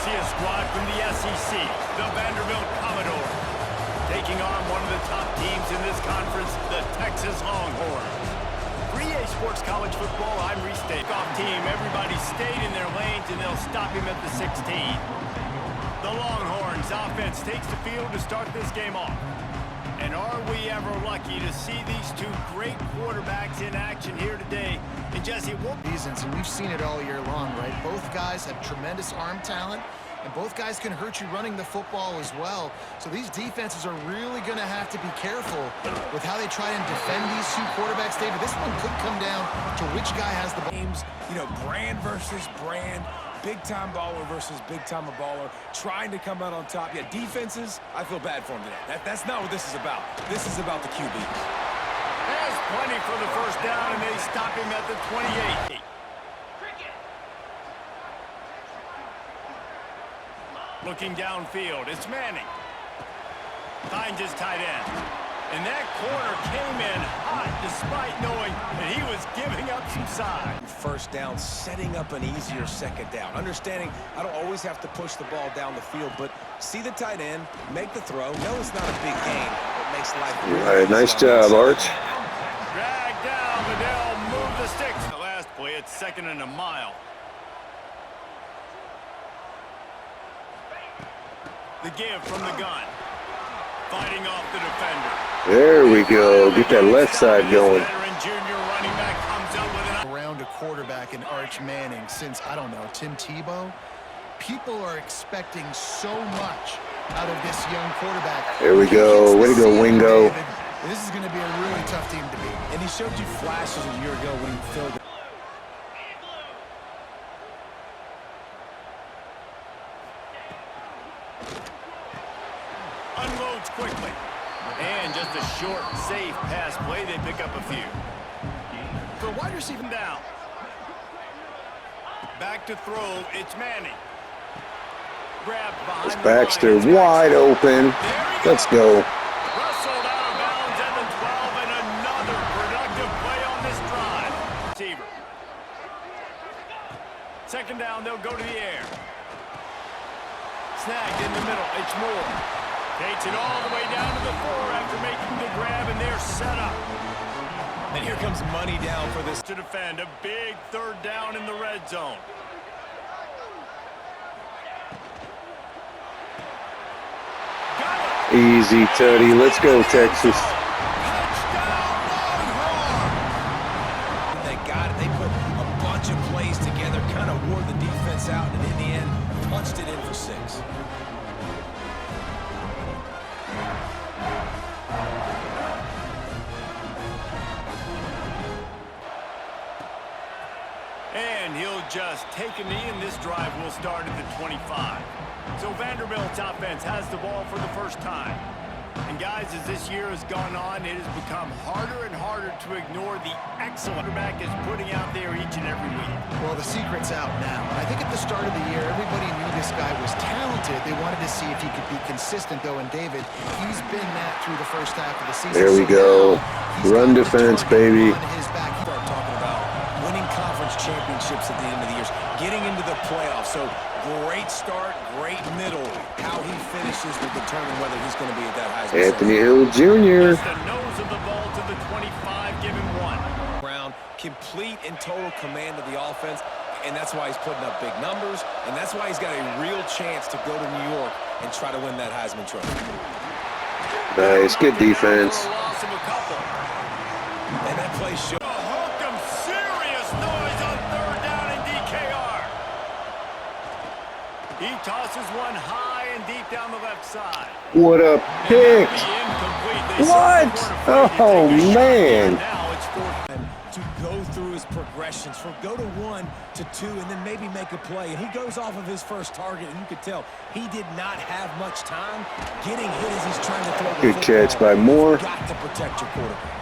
see a squad from the SEC, the Vanderbilt Commodores, taking on one of the top teams in this conference, the Texas Longhorns. For EA Sports College Football, I'm Reese Davis. Off team, everybody stayed in their lanes, and they'll stop him at the 16. The Longhorns offense takes the field to start this game off. And are we ever lucky to see these two great quarterbacks in action here today? And Jesse, reasons, and we've seen it all year long, right? Both guys have tremendous arm talent, and both guys can hurt you running the football as well. So these defenses are really going to have to be careful with how they try and defend these two quarterbacks. David, this one could come down to which guy has the ball. You know, brand versus brand. Big-time baller versus big-time baller, trying to come out on top. Yeah, defenses, I feel bad for them today. That's not what this is about. This is about the QB. There's plenty for the first down, and they stop him at the 28. Looking downfield, it's Manning. Finds his tight end. And that corner came in hot despite knowing that he was giving up some size. First down, setting up an easier second down. Understanding I don't always have to push the ball down the field, but see the tight end, make the throw. No, it's not a big gain. It makes life really all right, nice job, Arch. Drag down, but they'll move the sticks. The last play, it's 2nd and a mile. The give from the gun. Fighting off the defender. There we go. Get that left side going. Around a quarterback in Arch Manning since, I don't know, Tim Tebow. People are expecting so much out of this young quarterback. There we go. Way to go, Wingo. David, this is going to be a really tough team to beat. And he showed you flashes a year ago when he filled it. Unloads quickly. And just a short, safe pass play. They pick up a few. For wide receiver down. Back to throw. It's Manning. Grab behind. It's Baxter wide open. Let's go. Wrestled out of bounds at the 12, and another productive play on this drive. Receiver. 2nd down, they'll go to the air. Snagged in the middle. It's Moore. Takes it all the way down to the 4 after making the grab, and they're set up. And here comes money down for this to defend. A big 3rd down in the red zone. Easy, Teddy. Let's go, Texas. They got it. They put a bunch of plays together, kind of wore the defense out, and in the end, punched it in for 6. And he'll just take a knee, and this drive will start at the 25. So Vanderbilt's offense has the ball for the first time. And guys, as this year has gone on, it has become harder and harder to ignore the excellent quarterback is putting out there each and every week. Well, the secret's out now. I think at the start of the year, everybody knew this guy was talented. They wanted to see if he could be consistent, though. And David, he's been that through the first half of the season. There we go. Run defense, baby. Start talking about winning conference championships at the end of the year, getting into the playoffs. So great start, great middle. How he finishes will determine whether he's going to be at that Heisman. Anthony Hill Jr. The nose of the ball to the 25, give him 1. Brown, complete and total command of the offense, and that's why he's putting up big numbers, and that's why he's got a real chance to go to New York and try to win that Heisman Trophy. Nice, good defense. Loss of a couple. And that play showed. Hooked him, serious noise on 3rd down in DKR. He tosses one high and deep down the left side. What a pick. What? Oh, man. Now it's 4th time to go through his progressions from go to 1 to 2 and then maybe make a play. And he goes off of his first target, and you could tell he did not have much time getting hit as he's trying to throw the Good catch by Moore. Got to protect your quarterback.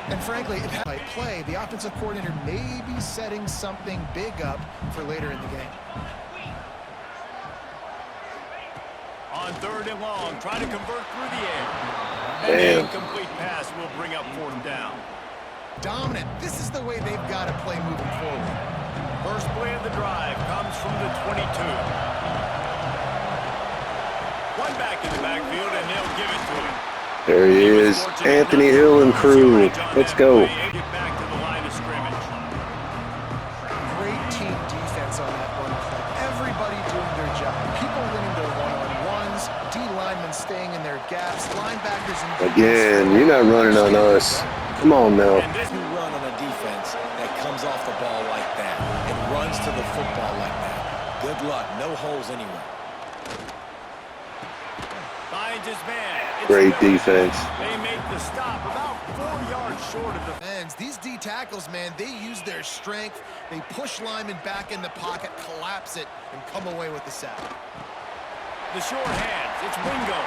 And frankly, by play, the offensive coordinator may be setting something big up for later in the game. On 3rd and long, try to convert through the air. Damn. And the incomplete pass will bring up 4th down. Dominant. This is the way they've got to play moving forward. First play of the drive comes from the 22. One back in the backfield, and they'll give it to him. There he is. Anthony Hill and crew. Let's go. Get back to the line of scrimmage. Great team defense on that run play. Everybody doing their job. People winning their one-on-ones. D linemen staying in their gaps. Linebackers in Again, you're not running on us. Come on now. And this You run on a defense that comes off the ball like that and runs to the football like that. Good luck. No holes anywhere. finds his man. It's Great Miller. defense. They make the stop about 4 yards short of the Ends. These D tackles, man, they use their strength. They push linemen back in the pocket, collapse it, and come away with the sack. The short hands. It's Wingo.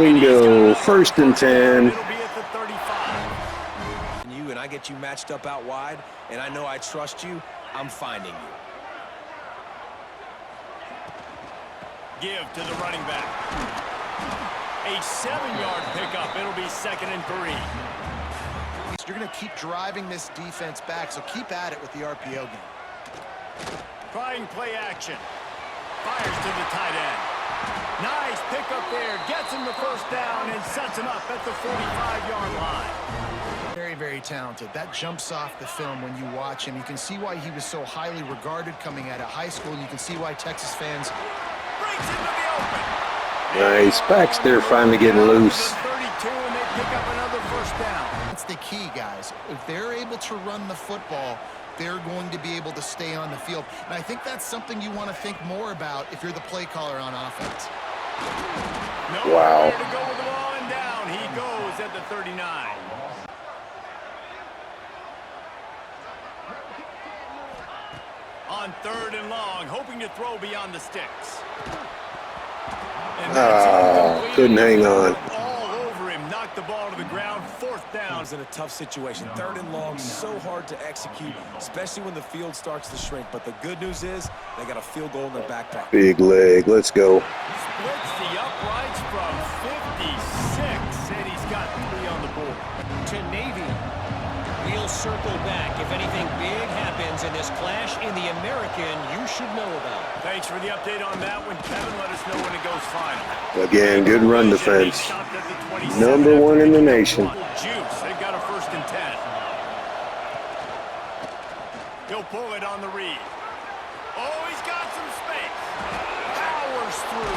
Wingo, 1st and 10. It'll be at the 35. You and I get you matched up out wide, and I know I trust you. I'm finding you. Give to the running back. A 7-yard pickup. It'll be 2nd and 3. You're going to keep driving this defense back, so keep at it with the RPO game. Trying play action. Fires to the tight end. Nice pickup there. Gets him the 1st down and sets him up at the 45-yard line. Very, very talented. That jumps off the film when you watch him. You can see why he was so highly regarded coming out of high school, and you can see why Texas fans... Breaks into the open. Nice. Backs there finally getting loose. 32, and they pick up another 1st down. That's the key, guys. If they're able to run the football, they're going to be able to stay on the field. And I think that's something you want to think more about if you're the play caller on offense. Wow. Nowhere to go with the ball, and down he goes at the 39. On 3rd and long, hoping to throw beyond the sticks. And that's couldn't hang on. all over him, knocked the ball to the ground. 4th down. Was in a tough situation. 3rd and long, so hard to execute, especially when the field starts to shrink. But the good news is they got a field goal in their back pocket. Big leg. Let's go. Splits the uprights from 56, and he's got 3 on the board. To Navy. We'll circle back if anything big happens in this clash in the American you should know about. Thanks for the update on that one, Kevin. Let us know when it goes final. Again, good run defense. Stopped at the 27 Number after 1 in the picking up nation. one. Juice. They've got a 1st and 10. He'll pull it on the read. Oh, he's got some space. Powers through.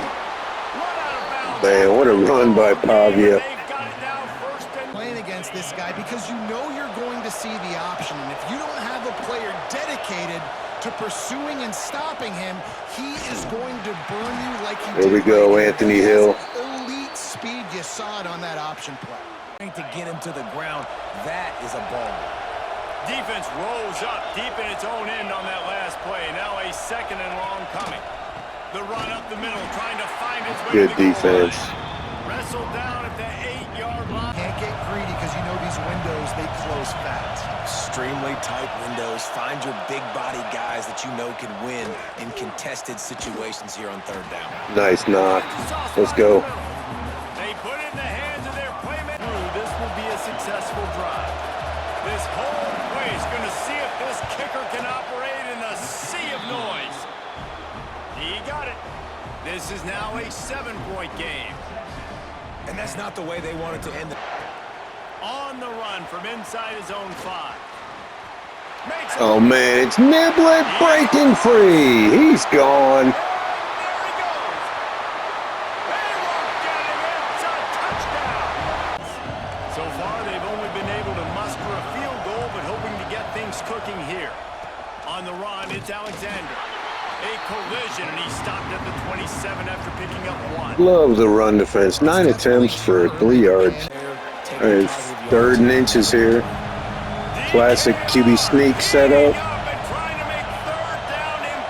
Run out of bounds. Man, what a run by Taaffe. They've got it now 1st and... Playing against this guy because you know you're going to see the option. And if you don't have a player dedicated to pursuing and stopping him, he is going to burn you like he did. There we go, Anthony Hill. Elite speed. You saw it on that option play. To get him to the ground, that is a ball. Defense rolls up deep in its own end on that last play. Now a 2nd and long coming. The run up the middle, trying to find its way Good to the goal defense. line. Wrestled down at the 8-yard line. Can't get greedy because you know these windows, they close fast. Extremely tight windows. Find your big body guys that you know can win in contested situations here on 3rd down. Nice knock. Let's go. They put it in the hands of their playmaker. This will be a successful drive. This whole play is going to see if this kicker can operate in a sea of noise. He got it. This is now a 7-point game. And that's not the way they wanted to end it. On the run from inside his own 5. Makes it. Oh, man, it's Niblett breaking free. He's gone. There he goes. They won't get him. It's a touchdown. So far, they've only been able to muster a field goal, but hoping to get things cooking here. On the run, it's Alexander. A collision, and he stopped at the 27 after picking up 1. Love the run defense. 9 attempts for 3 yards. All right, 3rd and inches here. Classic QB sneak setup.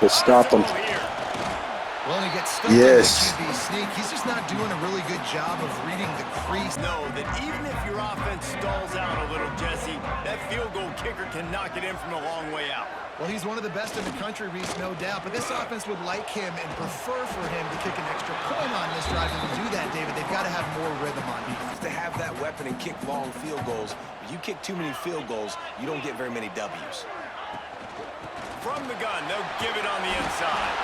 To stop him. Well, he gets stuck Yes. on the QB sneak. He's just not doing a really good job of reading the crease. Know that even if your offense stalls out a little, Jesse, that field goal kicker can knock it in from a long way out. Well, he's one of the best in the country, Reese, no doubt. But this offense would like him and prefer for him to kick an extra point on this drive. And to do that, David, they've got to have more rhythm on defense. To have that weapon and kick long field goals, if you kick too many field goals, you don't get very many W's. From the gun, they'll give it on the inside.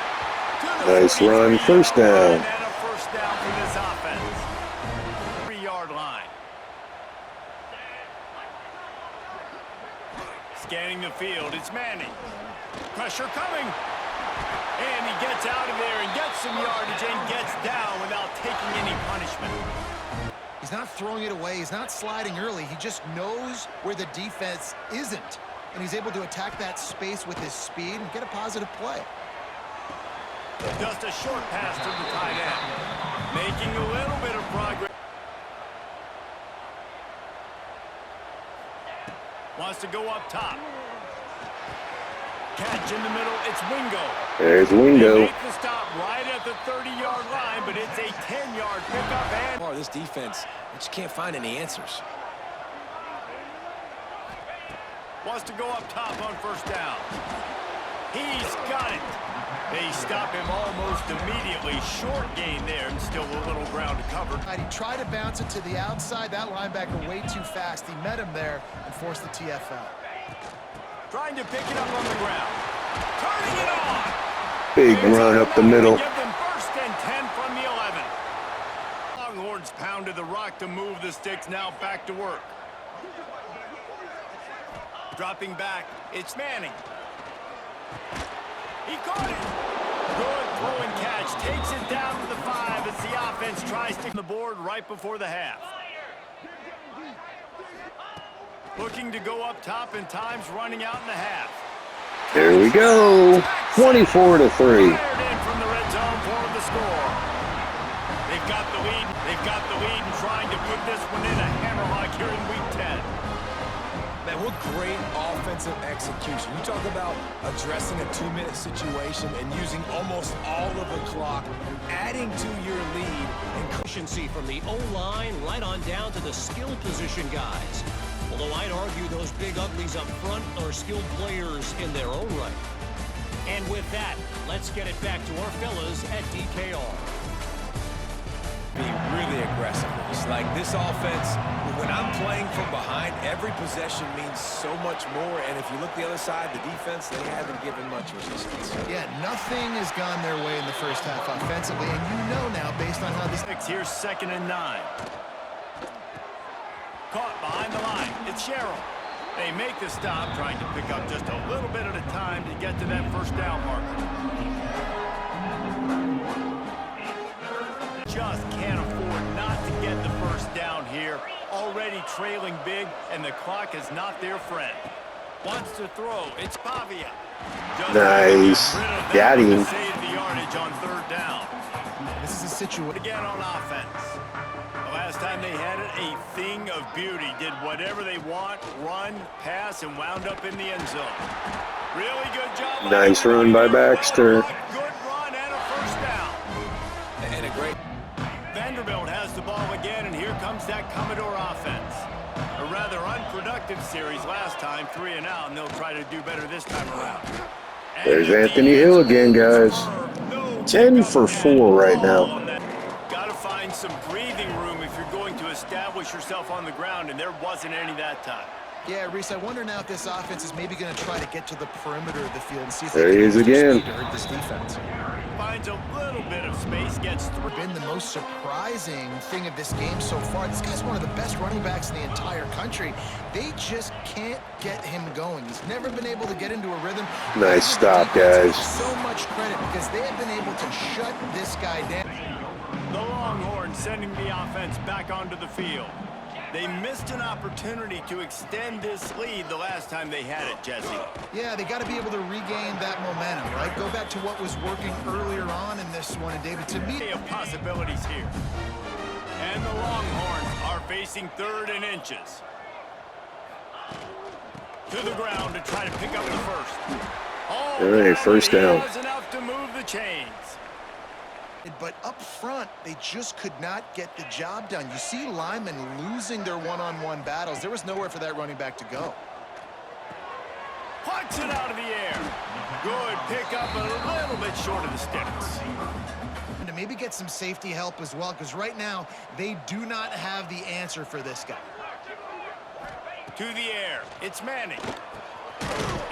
Nice run, 1st down. And a 1st down for this Scanning the field, it's Manning. Pressure coming. And he gets out of there and gets some yardage and gets down without taking any punishment. He's not throwing it away. He's not sliding early. He just knows where the defense isn't. And he's able to attack that space with his speed and get a positive play. Just a short pass to the tight end. Making a little bit of progress. Wants to go up top. Catch in the middle. It's Wingo. There's Wingo. They make the stop right at the 30-yard line, but it's a 10-yard pickup. And This defense, they just can't find any answers. wants to go up top on first down. He's got it. They stop him almost immediately. Short gain there and still a little ground to cover. He tried to bounce it to the outside. That linebacker way too fast. He met him there and forced the TFL. Trying to pick it up on the ground. Turning it on. Big run up the middle. Give them first and 10 from the 11. Longhorns pounded the rock to move the sticks. Now back to work. Dropping back. It's Manning. He caught it. Good throw and catch. Takes it down to the 5 as the offense tries to the board right before the half. Looking to go up top and time's running out in the half. There we go. 24-3. Fired in from the red zone for the score. They've got the lead. They've got the lead and trying to put this one in a hammerlock here in week 10. Man, what great offensive execution. You talk about addressing a 2-minute situation and using almost all of the clock, adding to your lead. And efficiency from the O-line right on down to the skill position guys. Although I'd argue those big uglies up front are skilled players in their own right. And with that, let's get it back to our fellas at DKR. Be really aggressive. It's like this offense, when I'm playing from behind, every possession means so much more. And if you look the other side, the defense, they haven't given much resistance. Yeah, nothing has gone their way in the first half offensively. And you know now, based on how this... Here's 2nd and 9. Caught behind the line. It's Sherrill. They make the stop, trying to pick up just a little bit at a time to get to that first down marker. Just can't afford not to get the first down here. Already trailing big, and the clock is not their friend. Wants to throw. It's Pavia. Nice. Got him. Save the yardage on 3rd down. This is a situation... Again on offense. Last time they had it, a thing of beauty. Did whatever they want, run, pass, and wound up in the end zone. Really good job. Nice run by Baxter. Good run and a first down. And a great... Vanderbilt has the ball again, and here comes that Commodore offense. A rather unproductive series last time, 3 and out, and they'll try to do better this time around. There's Anthony Hill again, guys. 10 for 4 right now. Gotta find some breathing room if you're going to establish yourself on the ground, and there wasn't any that time. Yeah, Reese, I wonder now if this offense is maybe going to try to get to the perimeter of the field and see if There they he can is use their again. speed to hurt this defense. Finds a little bit of space, gets through. Been the most surprising thing of this game so far. This guy's one of the best running backs in the entire country. They just can't get him going. He's never been able to get into a rhythm. Nice stop, guys. So much credit because they have been able to shut this guy down. The Longhorns sending the offense back onto the field. They missed an opportunity to extend this lead the last time they had it, Jesse. Yeah, they got to be able to regain that momentum, right? Go back to what was working earlier on in this one. And David, to me, of possibilities here. And the Longhorns are facing 3rd and inches. To the ground to try to pick up the first. Oh, All right, first down. He has enough to move the chains. but up front, they just could not get the job done. You see linemen losing their one-on-one battles. There was nowhere for that running back to go. Punts it out of the air. Good pickup, a little bit short of the sticks. And to maybe get some safety help as well, because right now, they do not have the answer for this guy. To the air, it's Manning.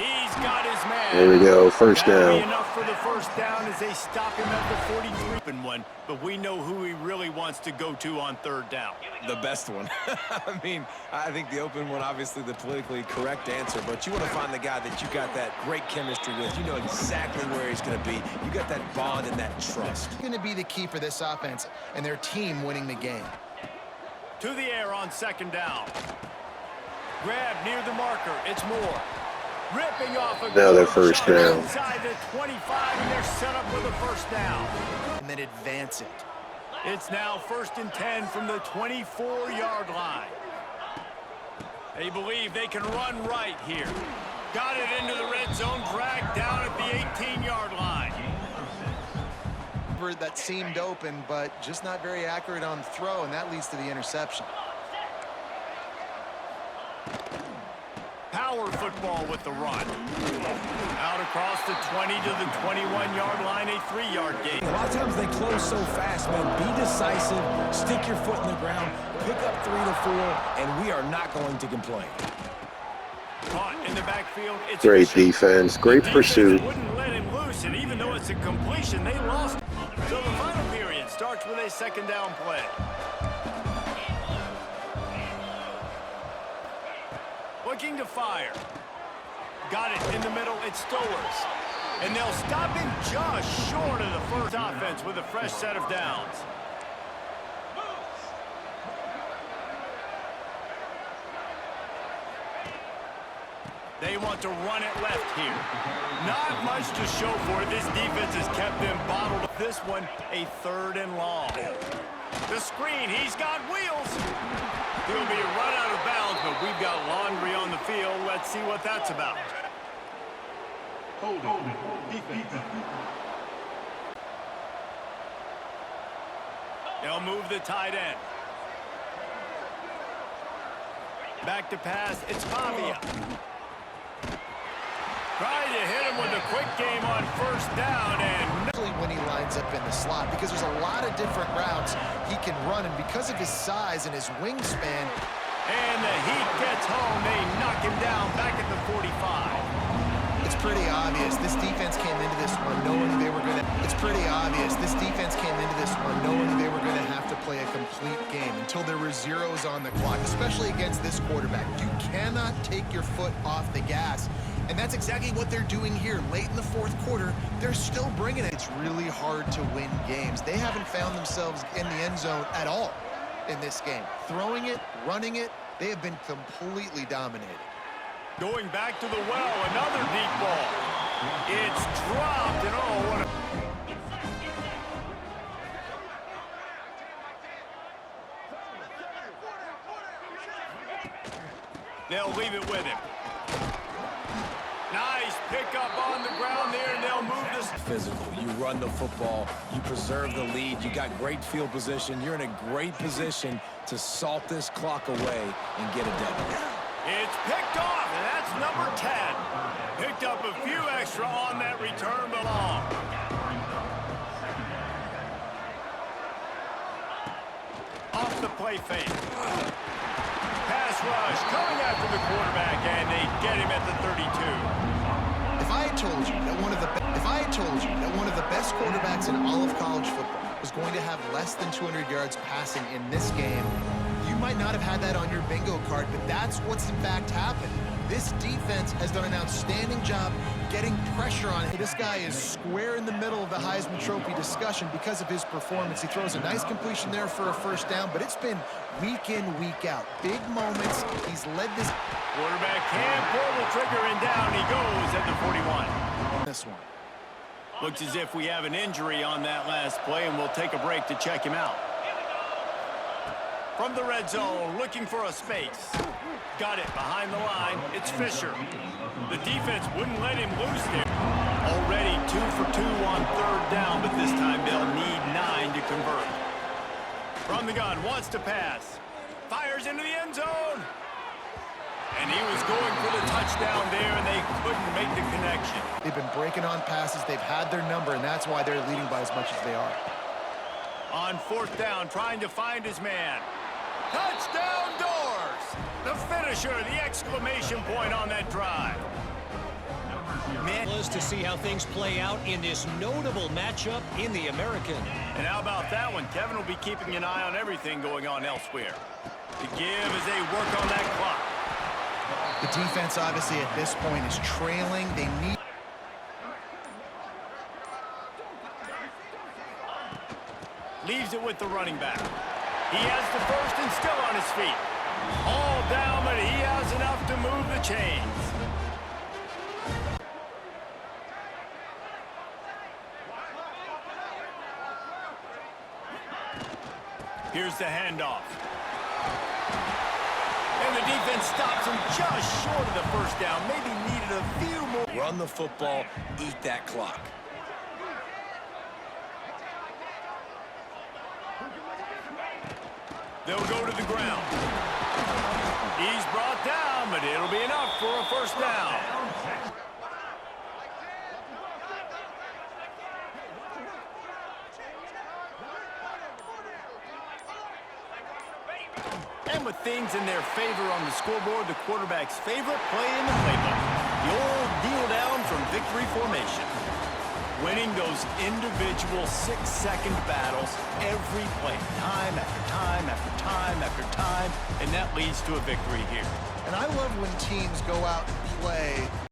He's got his man. There we go, first That'll be down. enough for the first down as they stop him at the 43. One, but we know who he really wants to go to on third down. The best one. I mean, I think the open one, obviously the politically correct answer, but you want to find the guy that you got that great chemistry with. You know exactly where he's going to be. You got that bond and that trust. It's going to be the key for this offense and their team winning the game. To the air on second down. Grab near the marker. It's Moore. Ripping off a Now they're first down. Inside the 25, and they're set up with a first down. And then advance it. It's now 1st and 10 from the 24-yard line. They believe they can run right here. Got it into the red zone, dragged down at the 18-yard line. That seemed open, but just not very accurate on the throw, and that leads to the interception. Power football with the run. Out across the 20 to the 21-yard line, a 3-yard gain. A lot of times they close so fast, man. Be decisive, stick your foot in the ground, pick up 3 to 4, and we are not going to complain. Caught in the backfield. It's Great defense, great pursuit. Wouldn't let him loose, and even though it's a completion, they lost. So the final period starts with a second down play. Looking to fire. Got it in the middle. It's Stowers. And they'll stop him just short of the first offense with a fresh set of downs. They want to run it left here. Not much to show for it. This defense has kept them bottled. This one, a 3rd and long. The screen, he's got wheels. He'll be run out of bounds, but we've got laundry on the field. Let's see what that's about. They'll move the tight end. Back to pass, it's Taaffe. Trying to hit him with a quick game on first down, and When he lines up in the slot, because there's a lot of different routes he can run, and because of his size and his wingspan. And the heat gets home. They knock him down back at the 45. It's pretty obvious this defense came into this one knowing they were going to. It's pretty obvious this defense came into this one knowing they were going to have to play a complete game until there were zeros on the clock, especially against this quarterback. You cannot take your foot off the gas. And that's exactly what they're doing here. Late in the 4th quarter, they're still bringing it. It's really hard to win games. They haven't found themselves in the end zone at all in this game. Throwing it, running it, they have been completely dominated. Going back to the well, another deep ball. It's dropped, and oh, what a... They'll leave it with him. Nice pickup on the ground there, and they'll move this. Physical. You run the football. You preserve the lead. You got great field position. You're in a great position to salt this clock away and get a W. It's picked off, and that's number 10. Picked up a few extra on that return, but long. Off the play fake. Pass rush coming after the quarterback, and they get him at the 32. If I had told you that one of the best quarterbacks in all of college football was going to have less than 200 yards passing in this game, you might not have had that on your bingo card, but that's what's in fact happened. This defense has done an outstanding job getting pressure on it. This guy is square in the middle of the Heisman Trophy discussion because of his performance. He throws a nice completion there for a first down, but it's been week in, week out. Big moments. He's led this. Quarterback can't pull the trigger, and down he goes at the 41. This one. Looks as if we have an injury on that last play, and we'll take a break to check him out. From the red zone, looking for a space. Got it behind the line. It's Fisher. The defense wouldn't let him loose there. Already 2 for 2 on third down, but this time they'll need 9 to convert. From the gun, wants to pass. Fires into the end zone. And he was going for the touchdown there, and they couldn't make the connection. They've been breaking on passes. They've had their number, and that's why they're leading by as much as they are. On fourth down, trying to find his man. Touchdown Doors! The finisher, the exclamation point on that drive. Man, to see how things play out in this notable matchup in the American. And how about that one? Kevin will be keeping an eye on everything going on elsewhere. The give as they work on that clock. The defense, obviously, at this point is trailing. They need... Leaves it with the running back. He has the first and still on his feet. All down, but he has enough to move the chains. Here's the handoff. And the defense stops him just short of the first down. Maybe needed a few more. Run the football, eat that clock. They'll go to the ground. He's brought down, but it'll be enough for a first down. And with things in their favor on the scoreboard, the quarterback's favorite play in the playbook. The old kneel down from victory formation. Winning those individual 6-second battles every play, time after time after time after time, and that leads to a victory here. And I love when teams go out and play